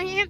रहे हैं।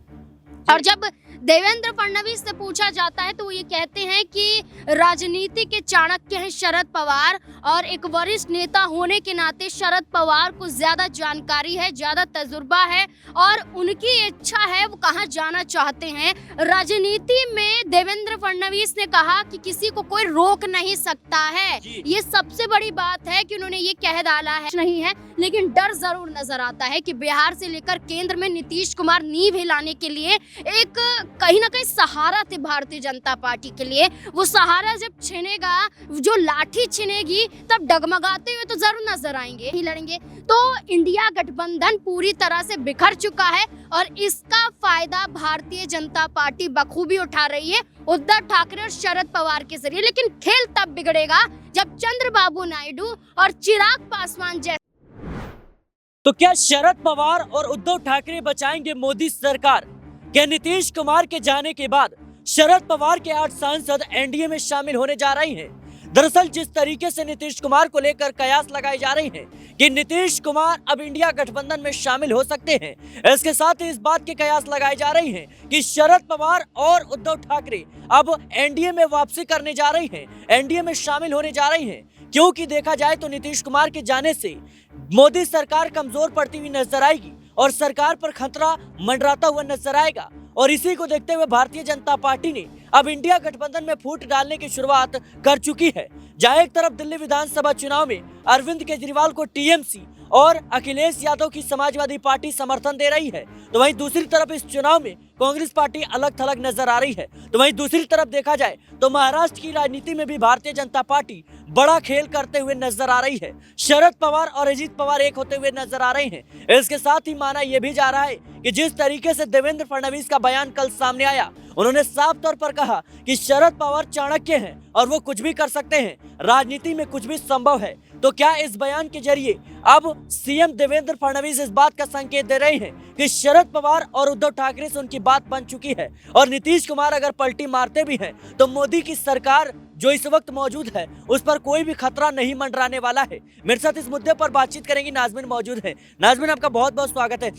और जब देवेंद्र फडणवीस से पूछा जाता है तो वो ये कहते हैं कि राजनीति के चाणक्य हैं शरद पवार, और एक वरिष्ठ नेता होने के नाते शरद पवार को ज्यादा जानकारी है, ज्यादा तजुर्बा है और उनकी इच्छा है वो कहाँ जाना चाहते हैं। राजनीति में देवेंद्र फडणवीस ने कहा कि किसी को कोई रोक नहीं सकता है, ये सबसे बड़ी बात है कि उन्होंने ये कह डाला है नहीं है, लेकिन डर जरूर नजर आता है कि बिहार से लेकर केंद्र में नीतीश कुमार नींव हिलाने के लिए एक कहीं ना कहीं सहारा थे भारतीय जनता पार्टी के लिए। वो सहारा जब छिनेगा, जो लाठी छिनेगी, तब डगमगाते हुए तो जरूर नजर आएंगे ही लड़ेंगे। तो इंडिया गठबंधन पूरी तरह से बिखर चुका है और इसका फायदा भारतीय जनता पार्टी बखूबी उठा रही है उद्धव ठाकरे और शरद पवार के जरिए। लेकिन खेल तब बिगड़ेगा जब चंद्रबाबू नायडू और चिराग पासवान जैसे। तो क्या शरद पवार और उद्धव ठाकरे बचाएंगे मोदी सरकार? क्या नीतीश कुमार के जाने के बाद शरद पवार के 8 सांसद एनडीए में शामिल होने जा रहे हैं? दरअसल जिस तरीके से नीतीश कुमार को लेकर कयास लगाए जा रहे हैं कि नीतीश कुमार अब इंडिया गठबंधन में शामिल हो सकते हैं, इसके साथ ही इस बात के कयास लगाए जा रहे हैं कि शरद पवार और उद्धव ठाकरे अब एनडीए में वापसी करने जा रहे हैं, एनडीए में शामिल होने जा रहे हैं। क्योंकि देखा जाए तो नीतीश कुमार के जाने से मोदी सरकार कमजोर पड़ती हुई नजर आएगी और सरकार पर खतरा मंडराता हुआ नजर आएगा। और इसी को देखते हुए भारतीय जनता पार्टी ने अब इंडिया गठबंधन में फूट डालने की शुरुआत कर चुकी है। जहां एक तरफ दिल्ली विधानसभा चुनाव में अरविंद केजरीवाल को टीएमसी और अखिलेश यादव की समाजवादी पार्टी समर्थन दे रही है, तो वहीं दूसरी तरफ इस चुनाव में कांग्रेस पार्टी अलग थलग नजर आ रही है। तो वहीं दूसरी तरफ देखा जाए तो महाराष्ट्र की राजनीति में भी भारतीय जनता पार्टी बड़ा खेल करते हुए नजर आ रही है। शरद पवार और अजीत पवार एक होते हुए नजर आ रहे हैं। इसके साथ ही माना यह भी जा रहा है कि जिस तरीके से देवेंद्र फडणवीस का बयान कल सामने आया, उन्होंने साफ तौर पर कहा कि शरद पवार चाणक्य हैं और वो कुछ भी कर सकते हैं, राजनीति में कुछ भी संभव है। तो क्या इस बयान के जरिए अब सीएम देवेंद्र फडणवीस इस बात का संकेत दे रहे हैं कि शरद पवार और उद्धव ठाकरे से उनकी बात बन चुकी है और नीतीश कुमार अगर पलटी मारते भी हैं तो मोदी की सरकार जो इस वक्त मौजूद है उस पर कोई भी खतरा नहीं मंडराने वाला है? मेरे साथ इस मुद्दे पर बातचीत करेंगी नाजमीन मौजूद है। नाजमीन, आपका बहुत बहुत स्वागत है।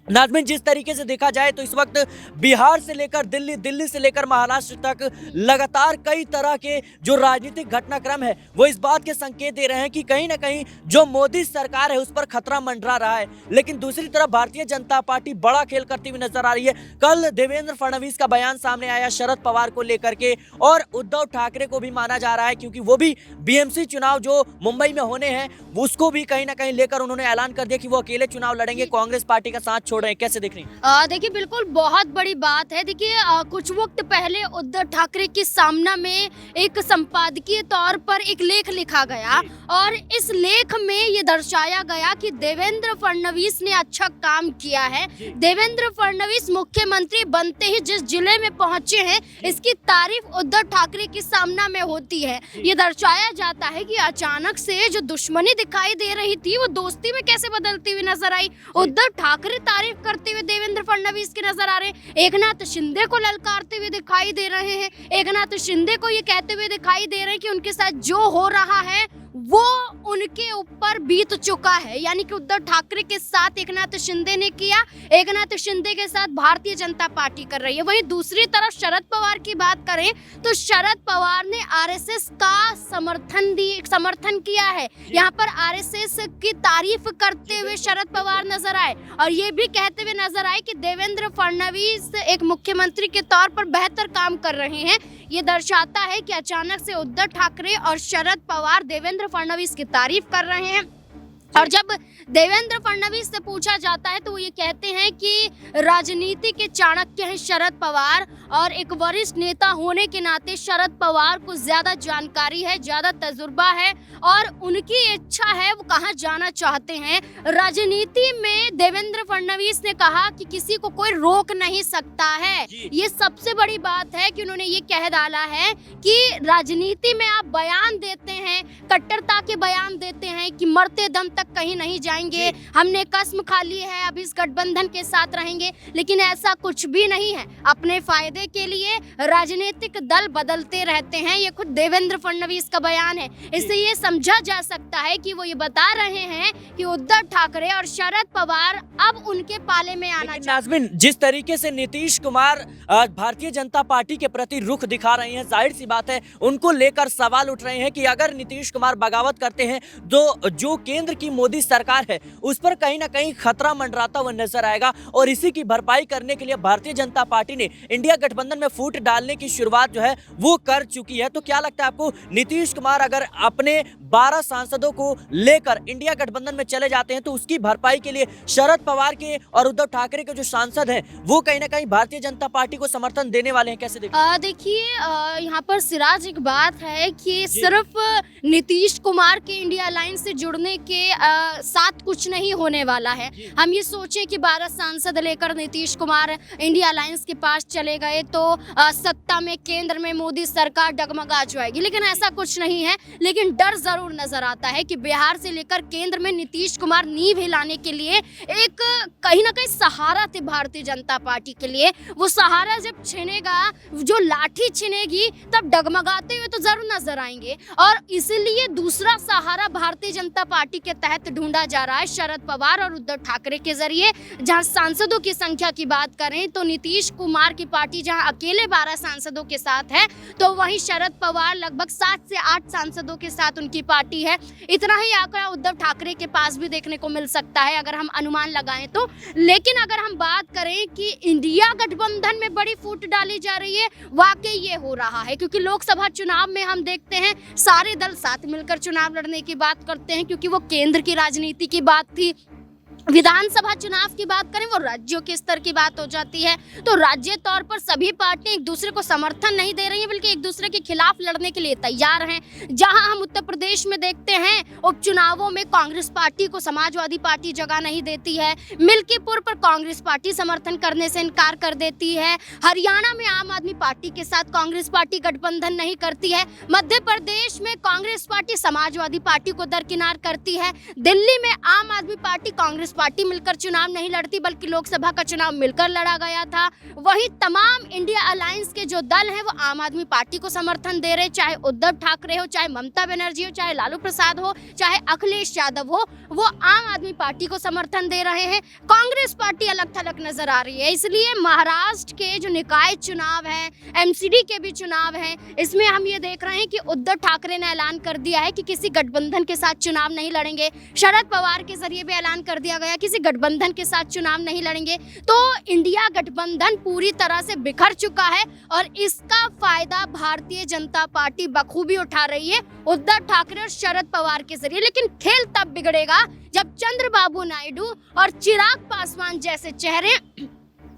नाजमीन, जिस तरीके से देखा जाए तो इस वक्त बिहार से लेकर दिल्ली, दिल्ली से लेकर महाराष्ट्र तक लगातार कई तरह के जो राजनीतिक घटनाक्रम है वो इस बात के संकेत दे रहे हैं कि कहीं ना कहीं जो मोदी सरकार है उस पर खतरा मंडरा रहा है। लेकिन दूसरी तरफ भारतीय जनता पार्टी बड़ा खेल करती हुई नजर आ रही है। कल देवेंद्र फडणवीस का बयान सामने आया शरद पवार को लेकर के, और उद्धव ठाकरे को भी माना जा रहा है क्योंकि वो भी बीएमसी चुनाव जो मुंबई में होने हैं उसको भी कहीं ना कहीं लेकर उन्होंने ऐलान कर दिया कि वो अकेले चुनाव लड़ेंगे, कांग्रेस पार्टी का साथ छोड़ रहे हैं। कैसे देख रही हैं? देखिए, बिल्कुल बहुत बड़ी बात है। देखिए, कुछ वक्त पहले उद्धव ठाकरे की सामना में एक संपादकीय तौर पर एक लेख लिखा गया और इस लेख में ये दर्शाया गया कि देवेंद्र फडणवीस ने अच्छा काम किया है। देवेंद्र फडणवीस मुख्यमंत्री बनते ही जिस जिले में पहुंचे हैं इसकी तारीफ उद्धव ठाकरे की सामना में होती है। ये दर्शाया जाता है कि अचानक से जो दुश्मनी दिखाई दे रही थी वो दोस्ती में कैसे बदलती हुई नजर आई। उद्धव ठाकरे तारीफ करते हुए देवेंद्र फडणवीस के नजर आ रहे हैं, एकनाथ शिंदे को ललकारते हुए दिखाई दे रहे हैं, एकनाथ शिंदे को ये कहते हुए दिखाई दे रहे हैं कि उनके साथ जो हो रहा है वो उनके ऊपर बीत चुका है। यानी कि उद्धव ठाकरे के साथ एकनाथ शिंदे ने किया, एकनाथ शिंदे के साथ भारतीय जनता पार्टी कर रही है। वहीं दूसरी तरफ शरद पवार की बात करें तो शरद पवार ने आरएसएस का समर्थन किया है। यहाँ पर आरएसएस की तारीफ करते हुए शरद पवार नजर आए और ये भी कहते हुए नजर आए कि देवेंद्र फडणवीस एक मुख्यमंत्री के तौर पर बेहतर काम कर रहे हैं। ये दर्शाता है कि अचानक से उद्धव ठाकरे और शरद पवार देवेंद्र फडणवीस की तारीफ कर रहे हैं। और जब देवेंद्र फडणवीस से पूछा जाता है तो वो ये कहते हैं कि राजनीति के चाणक्य हैं शरद पवार, और एक वरिष्ठ नेता होने के नाते शरद पवार को ज्यादा जानकारी है, ज्यादा तजुर्बा है और उनकी इच्छा है वो कहाँ जाना चाहते हैं। राजनीति में देवेंद्र फडणवीस ने कहा कि किसी को कोई रोक नहीं सकता है। ये सबसे बड़ी बात है कि उन्होंने ये कह डाला है कि राजनीति में आप बयान देते हैं, कट्टरता के बयान देते हैं कि मरते दम तक कहीं नहीं जाएंगे, हमने कसम खा ली है अब इस गठबंधन के साथ रहेंगे, लेकिन ऐसा कुछ भी नहीं है। अपने फायदे करने के लिए राजनीतिक दल बदलते रहते हैं। ये खुद देवेंद्र फडणवीस का बयान है। इससे ये समझा जा सकता है कि वो ये बता रहे हैं कि उद्धव ठाकरे और शरद पवार अब उनके पाले में आना चाहिए। नाज़मीन, जिस तरीके से नीतीश कुमार भारतीय जनता पार्टी के प्रति रुख दिखा रहे हैं, जाहिर सी बात है उनको लेकर सवाल उठ रहे हैं कि अगर नीतीश कुमार बगावत करते हैं तो जो केंद्र की मोदी सरकार है उस पर कहीं ना कहीं खतरा मंडराता हुआ नजर आएगा। और इसी की भरपाई करने के लिए भारतीय जनता पार्टी ने इंडिया गठबंधन में फूट डालने की शुरुआत जो है वो कर चुकी है। तो क्या लगता है आपको, नीतीश कुमार अगर अपने 12 सांसदों को लेकर इंडिया गठबंधन में चले जाते हैं तो उसकी भरपाई के लिए शरद पवार के और उद्धव ठाकरे के जो सांसद हैं वो कहीं ना कहीं भारतीय जनता पार्टी को समर्थन देने वाले हैं? कैसे देखिए? देखिए, यहाँ पर सिराज एक बात है कि सिर्फ नीतीश कुमार के इंडिया अलायंस से जुड़ने के साथ कुछ नहीं होने वाला है। हम ये सोचें कि 12 सांसद लेकर नीतीश कुमार इंडिया अलायंस के पास चले गए तो सत्ता में केंद्र में मोदी सरकार डगमगा जाएगी, लेकिन ऐसा कुछ नहीं है। लेकिन डर जरूर नजर आता है कि बिहार से लेकर केंद्र में नीतीश कुमार नींव हिलाने के लिए एक कहीं ना कहीं सहारा थे भारतीय जनता पार्टी के लिए। वो सहारा जब छिनेगा, जो लाठी छिनेगी, तब डगमगाते हुए तो जरूर नजर आएंगे। और इसीलिए दूसरा सहारा भारतीय जनता पार्टी के तहत ढूंढा जा रहा है शरद पवार और उद्धव ठाकरे के जरिए। जहां सांसदों की संख्या की बात करें तो नीतीश कुमार की पार्टी जहां अकेले 12 सांसदों के साथ है, तो वहीं शरद पवार लगभग 7 से 8 सांसदों के साथ उनकी पार्टी है। इतना ही आंकड़ा उद्धव ठाकरे के पास भी देखने को मिल सकता है अगर हम अनुमान लगाएं तो। लेकिन अगर हम बात करें कि इंडिया गठबंधन में बड़ी फूट डाली जा रही है, वाकई ये हो रहा है क्योंकि लोकसभा चुनाव में हम देखते हैं सारे दल साथ मिलकर चुनाव लड़ने की बात करते हैं, क्योंकि वो केंद्र की राजनीति की बात थी। विधानसभा चुनाव की बात करें वो राज्यों के स्तर की बात हो जाती है। तो राज्य तौर पर सभी पार्टियां एक दूसरे को समर्थन नहीं दे रही हैं, बल्कि एक दूसरे के खिलाफ लड़ने के लिए तैयार हैं। जहां हम उत्तर प्रदेश में देखते हैं उपचुनावों में कांग्रेस पार्टी को समाजवादी पार्टी जगह नहीं देती है, मिल्कीपुर पर कांग्रेस पार्टी समर्थन करने से इनकार कर देती है, हरियाणा में आम आदमी पार्टी के साथ कांग्रेस पार्टी गठबंधन नहीं करती है, मध्य प्रदेश में कांग्रेस पार्टी समाजवादी पार्टी को दरकिनार करती है, दिल्ली में आम आदमी पार्टी कांग्रेस पार्टी मिलकर चुनाव नहीं लड़ती बल्कि लोकसभा का चुनाव मिलकर लड़ा गया था। वही तमाम इंडिया अलायंस के जो दल हैं वो आम आदमी पार्टी को समर्थन दे रहे, चाहे उद्धव ठाकरे हो, चाहे ममता बनर्जी हो, चाहे लालू प्रसाद हो, चाहे अखिलेश यादव हो, वो आम आदमी पार्टी को समर्थन दे रहे हैं। कांग्रेस पार्टी अलग थलग नजर आ रही है। इसलिए महाराष्ट्र के जो निकाय चुनाव है, एमसीडी के भी चुनाव है, इसमें हम ये देख रहे हैं कि उद्धव ठाकरे ने ऐलान कर दिया है कि किसी गठबंधन के साथ चुनाव नहीं लड़ेंगे। शरद पवार के जरिए भी ऐलान कर दिया गया किसी गठबंधन के साथ चुनाव नहीं लड़ेंगे। तो इंडिया गठबंधन पूरी तरह से बिखर चुका है और इसका फायदा भारतीय जनता पार्टी बखूबी उठा रही है उद्धव ठाकरे और शरद पवार के जरिए। लेकिन खेल तब बिगड़ेगा जब चंद्रबाबू नायडू और चिराग पासवान जैसे चेहरे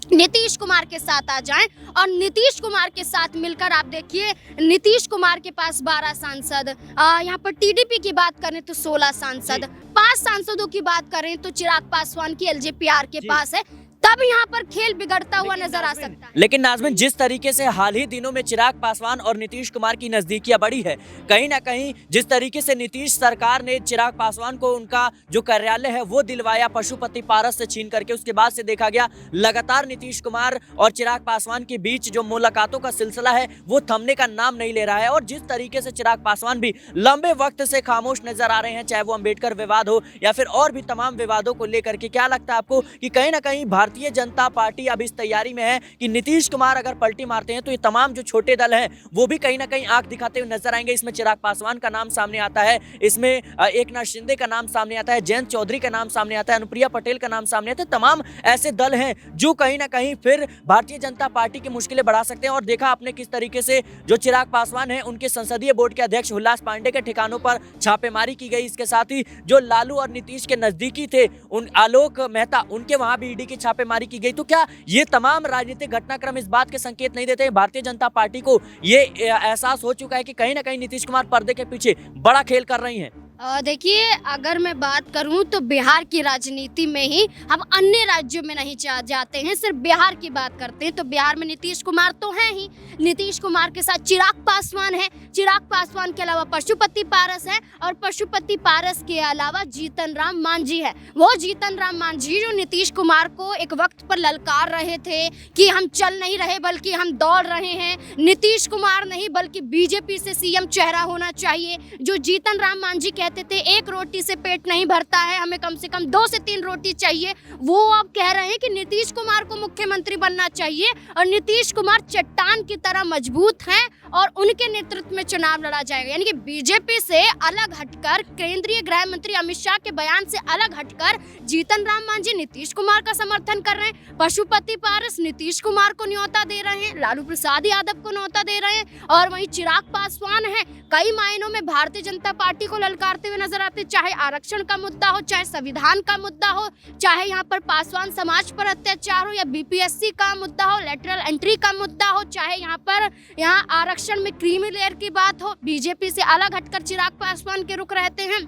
नीतीश कुमार के साथ आ जाएं। और नीतीश कुमार के साथ मिलकर आप देखिए, नीतीश कुमार के पास 12 सांसद, यहाँ पर टीडीपी की बात करें तो 16 सांसद, 5 सांसदों की बात करें तो चिराग पासवान की एलजेपीआर के पास है, तब यहाँ पर खेल बिगड़ता हुआ नजर आ सकता है। लेकिन नाज़मीन, जिस तरीके से हाल ही दिनों में चिराग पासवान और नीतीश कुमार की नजदीकियां बढ़ी है, कहीं ना कहीं जिस तरीके से नीतीश सरकार ने चिराग पासवान को उनका जो कार्यालय है वो दिलवाया पशुपति पारस से छीन करके, उसके बाद से देखा गया लगातार नीतीश कुमार और चिराग पासवान के बीच जो मुलाकातों का सिलसिला है वो थमने का नाम नहीं ले रहा है। और जिस तरीके से चिराग पासवान भी लंबे वक्त से खामोश नजर आ रहे हैं, चाहे वो अम्बेडकर विवाद हो या फिर और भी तमाम विवादों को लेकर के, क्या लगता है आपको कि कहीं ना कहीं भारतीय जनता पार्टी अब इस तैयारी में है कि नीतीश कुमार अगर पलटी मारते हैं तो ये तमाम जो छोटे दल हैं वो भी कहीं ना कहीं आंख दिखाते हुए नजर आएंगे? इसमें चिराग पासवान का नाम सामने आता है, इसमें एकनाथ शिंदे का नाम सामने आता है, जयंत चौधरी का नाम सामने आता है, अनुप्रिया पटेल का नाम सामने आता है। तमाम ऐसे दल हैं जो कहीं ना कहीं फिर भारतीय जनता पार्टी की मुश्किलें बढ़ा सकते हैं। और देखा आपने किस तरीके से जो चिराग पासवान है उनके संसदीय बोर्ड के अध्यक्ष हुल्लास पांडे के ठिकानों पर छापेमारी की गई। इसके साथ ही जो लालू और नीतीश के नजदीकी थे उन आलोक मेहता, उनके वहां भी ईडी की छापेमारी की गई। तो क्या ये तमाम राजनीतिक घटनाक्रम इस बात के संकेत नहीं देते हैं भारतीय जनता पार्टी को ये एहसास हो चुका है कि कहीं ना कहीं नीतीश कुमार पर्दे के पीछे बड़ा खेल कर रही हैं? देखिए, अगर मैं बात करूं तो बिहार की राजनीति में ही, हम अन्य राज्यों में नहीं जाते हैं, सिर्फ बिहार की बात करते हैं। तो बिहार में नीतीश कुमार तो हैं ही, नीतीश कुमार के साथ चिराग पासवान है, चिराग पासवान के अलावा पशुपति पारस है, और पशुपति पारस के अलावा जीतन राम मांझी है। वो जीतन राम मांझी जो नीतीश कुमार को एक वक्त पर ललकार रहे थे कि हम चल नहीं रहे बल्कि हम दौड़ रहे हैं, नीतीश कुमार नहीं बल्कि बीजेपी से सीएम चेहरा होना चाहिए। जो जीतन राम मांझी कहते थे एक रोटी से पेट नहीं भरता है, हमें कम से कम 2 से 3 रोटी चाहिए, वो अब कह रहे हैं कि नीतीश कुमार को मुख्यमंत्री बनना चाहिए। और नीतीश कुमार चट्टान की तरह मजबूत हैं और उनके नेतृत्व में चुनाव लड़ा जाएगा। यानी कि बीजेपी से अलग हटकर, केंद्रीय गृह मंत्री अमित शाह के बयान से अलग हटकर जीतन राम मांझी नीतीश कुमार का समर्थन कर रहे हैं, पशुपति पारस नीतीश कुमार को न्योता दे रहे हैं, लालू प्रसाद यादव को न्योता दे रहे हैं, और वहीं चिराग पासवान है कई मायनों में भारतीय जनता पार्टी को ललकारते हुए नजर आते। चाहे आरक्षण का मुद्दा हो, चाहे संविधान का मुद्दा हो, चाहे यहाँ पर पासवान समाज पर अत्याचार हो, या बीपीएससी का मुद्दा हो, लेटरल एंट्री का मुद्दा हो, चाहे यहाँ आरक्षण में क्रीमी लेयर की बात हो, बीजेपी से अलग हटकर चिराग पासवान के रुख रहते हैं।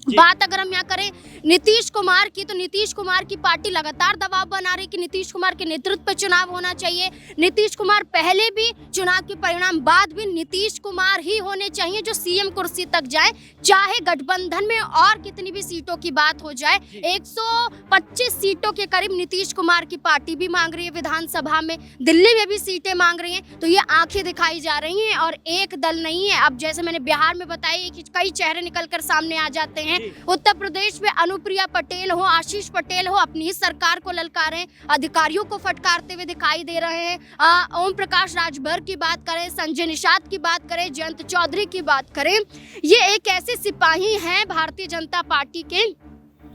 बात अगर हम यहाँ करें नीतीश कुमार की, तो नीतीश कुमार की पार्टी लगातार दबाव बना रही कि नीतीश कुमार के नेतृत्व पर चुनाव होना चाहिए। नीतीश कुमार पहले भी, चुनाव के परिणाम बाद भी नीतीश कुमार ही होने चाहिए जो सीएम कुर्सी तक जाए, चाहे गठबंधन में और कितनी भी सीटों की बात हो जाए। 125 सीटों के करीब नीतीश कुमार की पार्टी भी मांग रही है विधानसभा में, दिल्ली में भी सीटें मांग रही हैं। तो ये आंखें दिखाई जा रही हैं और एक दल नहीं है। अब जैसे मैंने बिहार में बताया कि कई चेहरे निकलकर सामने आ जाते हैं। उत्तर प्रदेश में अनुप्रिया पटेल हो, आशीष पटेल हो, अपनी ही सरकार को ललकारें, अधिकारियों को फटकारते हुए दिखाई दे रहे हैं। ओम प्रकाश राजभर की बात करें, संजय निषाद की बात करें, जयंत चौधरी की बात करें, ये एक ऐसे सिपाही हैं भारतीय जनता पार्टी के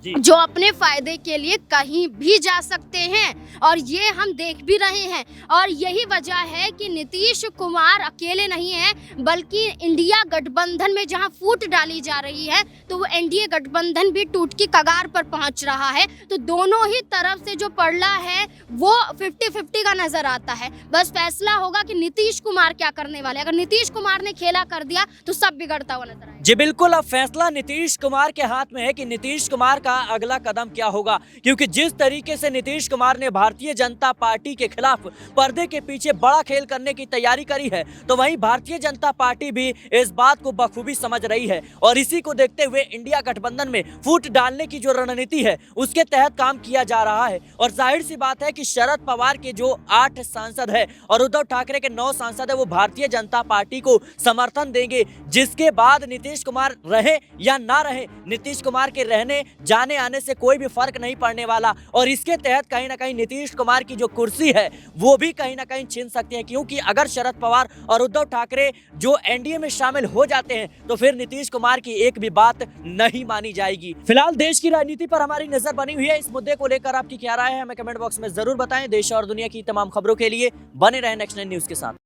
जो अपने फायदे के लिए कहीं भी जा सकते हैं, और ये हम देख भी रहे हैं। और यही वजह है कि नीतीश कुमार अकेले नहीं हैं, बल्कि इंडिया गठबंधन में जहां फूट डाली जा रही है, तो वो एनडीए गठबंधन भी टूट की कगार पर पहुंच रहा है। तो दोनों ही तरफ से जो पड़ला है वो 50-50 का नजर आता है। बस फैसला होगा कि नीतीश कुमार क्या करने वाले। अगर नीतीश कुमार ने खेला कर दिया तो सब बिगड़ता हुआ नजर आएगा। जी बिल्कुल, अब फैसला नीतीश कुमार के हाथ में है कि नीतीश कुमार का अगला कदम क्या होगा, क्योंकि जिस तरीके से नीतीश कुमार ने भारतीय जनता पार्टी के खिलाफ पर्दे के पीछे बड़ा खेल करने की तैयारी करी है, तो वहीं भारतीय जनता पार्टी भी इस बात को बखूबी समझ रही है, और इसी को देखते हुए इंडिया गठबंधन में फूट डालने की जो रणनीति है उसके तहत काम किया जा रहा है। और जाहिर सी बात है कि शरद पवार के जो 8 सांसद है और उद्धव ठाकरे के 9 सांसद है, वो भारतीय जनता पार्टी को समर्थन देंगे, जिसके बाद नीतीश कुमार रहे या ना रहे, नीतीश कुमार के रहने जाने आने से कोई भी फर्क नहीं पड़ने वाला। और इसके तहत कहीं ना कहीं नीतीश कुमार की जो कुर्सी है वो भी कहीं ना कहीं छीन सकते हैं, क्योंकि अगर शरद पवार और उद्धव ठाकरे जो एनडीए में शामिल हो जाते हैं तो फिर नीतीश कुमार की एक भी बात नहीं मानी जाएगी। फिलहाल देश की राजनीति पर हमारी नजर बनी हुई है। इस मुद्दे को लेकर आपकी क्या राय है, हमें कमेंट बॉक्स में जरूर बताएं। देश और दुनिया की तमाम खबरों के लिए बने रहें नेक्स्ट 9 न्यूज के साथ।